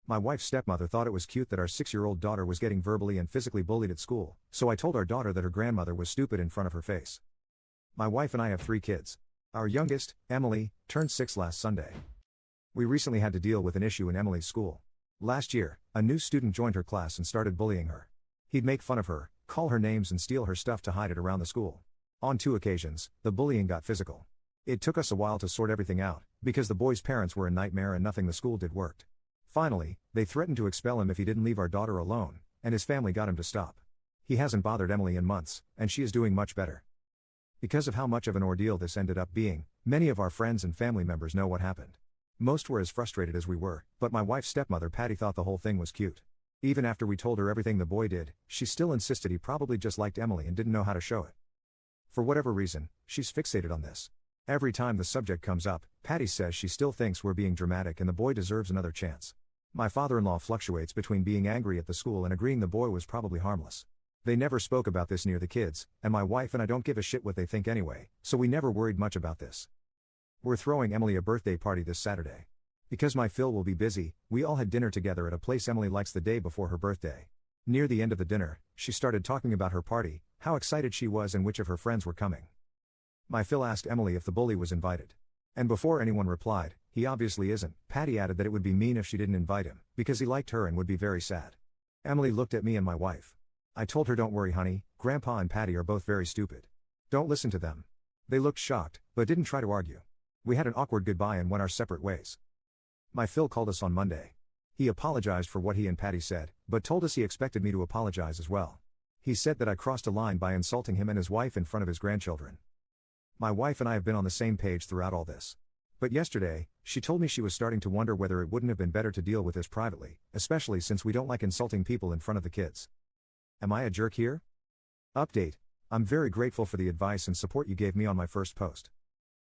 My wife's stepmother thought it was cute that our 6-year-old daughter was getting verbally and physically bullied at school, so I told our daughter that her grandmother was stupid in front of her face. My wife and I have 3 kids. Our youngest, Emily, turned 6 last Sunday. We recently had to deal with an issue in Emily's school. Last year, a new student joined her class and started bullying her. He'd make fun of her, call her names and steal her stuff to hide it around the school. On 2 occasions, the bullying got physical. It took us a while to sort everything out, because the boy's parents were a nightmare and nothing the school did worked. Finally, they threatened to expel him if he didn't leave our daughter alone, and his family got him to stop. He hasn't bothered Emily in months, and she is doing much better. Because of how much of an ordeal this ended up being, many of our friends and family members know what happened. Most were as frustrated as we were, but my wife's stepmother Patty thought the whole thing was cute. Even after we told her everything the boy did, she still insisted he probably just liked Emily and didn't know how to show it. For whatever reason, she's fixated on this. Every time the subject comes up, Patty says she still thinks we're being dramatic and the boy deserves another chance. My father-in-law fluctuates between being angry at the school and agreeing the boy was probably harmless. They never spoke about this near the kids, and my wife and I don't give a shit what they think anyway, so we never worried much about this. We're throwing Emily a birthday party this Saturday. Because my Phil will be busy, we all had dinner together at a place Emily likes the day before her birthday. Near the end of the dinner, she started talking about her party, how excited she was and which of her friends were coming. My Phil asked Emily if the bully was invited. And before anyone replied, he obviously isn't, Patty added that it would be mean if she didn't invite him, because he liked her and would be very sad. Emily looked at me and my wife. I told her, don't worry honey, Grandpa and Patty are both very stupid. Don't listen to them. They looked shocked, but didn't try to argue. We had an awkward goodbye and went our separate ways. My Phil called us on Monday. He apologized for what he and Patty said, but told us he expected me to apologize as well. He said that I crossed a line by insulting him and his wife in front of his grandchildren. My wife and I have been on the same page throughout all this. But yesterday, she told me she was starting to wonder whether it wouldn't have been better to deal with this privately, especially since we don't like insulting people in front of the kids. Am I a jerk here? Update. I'm very grateful for the advice and support you gave me on my first post.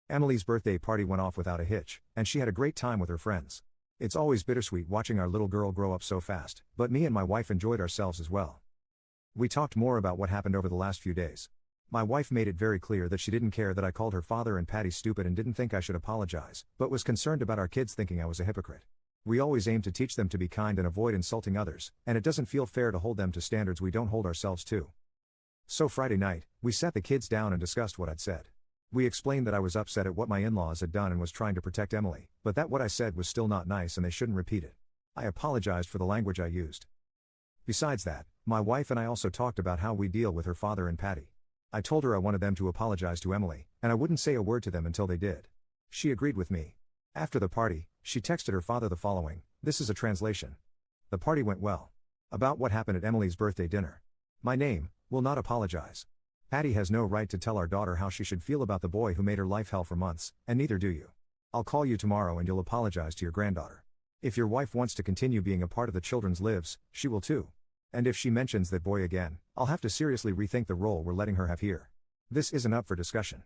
Emily's birthday party went off without a hitch, and she had a great time with her friends. It's always bittersweet watching our little girl grow up so fast, but me and my wife enjoyed ourselves as well. We talked more about what happened over the last few days. My wife made it very clear that she didn't care that I called her father and Patty stupid and didn't think I should apologize, but was concerned about our kids thinking I was a hypocrite. We always aim to teach them to be kind and avoid insulting others, and it doesn't feel fair to hold them to standards we don't hold ourselves to. So Friday night, we sat the kids down and discussed what I'd said. We explained that I was upset at what my in-laws had done and was trying to protect Emily, but that what I said was still not nice and they shouldn't repeat it. I apologized for the language I used. Besides that, my wife and I also talked about how we deal with her father and Patty. I told her I wanted them to apologize to Emily, and I wouldn't say a word to them until they did. She agreed with me. After the party, she texted her father the following, this is a translation. The party went well. About what happened at Emily's birthday dinner. My name, will not apologize. Patty has no right to tell our daughter how she should feel about the boy who made her life hell for months, and neither do you. I'll call you tomorrow and you'll apologize to your granddaughter. If your wife wants to continue being a part of the children's lives, she will too. And if she mentions that boy again, I'll have to seriously rethink the role we're letting her have here. This isn't up for discussion.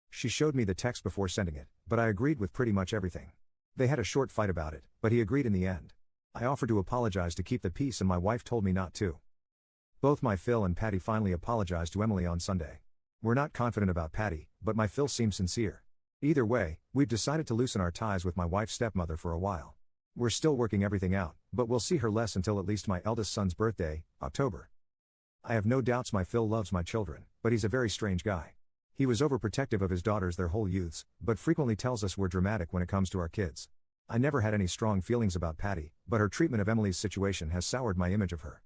She showed me the text before sending it, but I agreed with pretty much everything. They had a short fight about it, but he agreed in the end. I offered to apologize to keep the peace and my wife told me not to. Both my Phil and Patty finally apologized to Emily on Sunday. We're not confident about Patty, but my Phil seems sincere. Either way, we've decided to loosen our ties with my wife's stepmother for a while. We're still working everything out, but we'll see her less until at least my eldest son's birthday, October. I have no doubts my Phil loves my children, but he's a very strange guy. He was overprotective of his daughters their whole youths, but frequently tells us we're dramatic when it comes to our kids. I never had any strong feelings about Patty, but her treatment of Emily's situation has soured my image of her.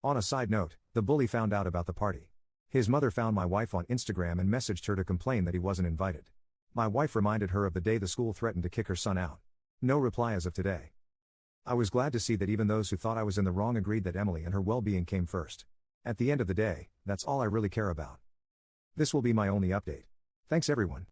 On a side note, the bully found out about the party. His mother found my wife on Instagram and messaged her to complain that he wasn't invited. My wife reminded her of the day the school threatened to kick her son out. No reply as of today. I was glad to see that even those who thought I was in the wrong agreed that Emily and her well-being came first. At the end of the day, that's all I really care about. This will be my only update. Thanks everyone.